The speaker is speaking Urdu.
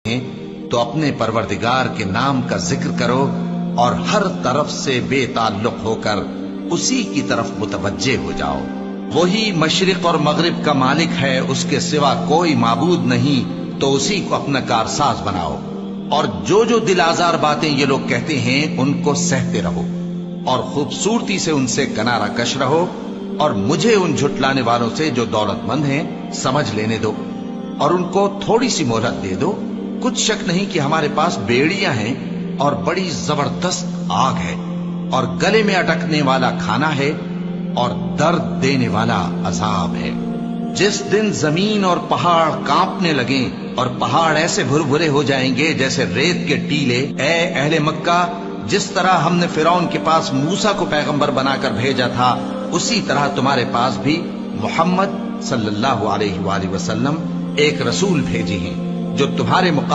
ہیں تو اپنے پروردگار کے نام کا ذکر کرو اور ہر طرف سے بے تعلق ہو کر اسی کی طرف متوجہ ہو جاؤ۔ وہی مشرق اور مغرب کا مالک ہے، اس کے سوا کوئی معبود نہیں، تو اسی کو اپنا کارساز بناؤ۔ اور جو دل آزار باتیں یہ لوگ کہتے ہیں ان کو سہتے رہو اور خوبصورتی سے ان سے کنارہ کش رہو، اور مجھے ان جھٹلانے والوں سے جو دولت مند ہیں سمجھ لینے دو اور ان کو تھوڑی سی مہلت دے دو۔ کچھ شک نہیں کہ ہمارے پاس بیڑیاں ہیں اور بڑی زبردست آگ ہے، اور گلے میں اٹکنے والا کھانا ہے اور درد دینے والا عذاب ہے۔ جس دن زمین اور پہاڑ کانپنے لگیں اور پہاڑ ایسے بھربھرے ہو جائیں گے جیسے ریت کے ٹیلے، اے اہل مکہ، جس طرح ہم نے فرعون کے پاس موسیٰ کو پیغمبر بنا کر بھیجا تھا، اسی طرح تمہارے پاس بھی محمد صلی اللہ علیہ وآلہ وسلم ایک رسول بھیجے ہیں جو تمہارے مقابلے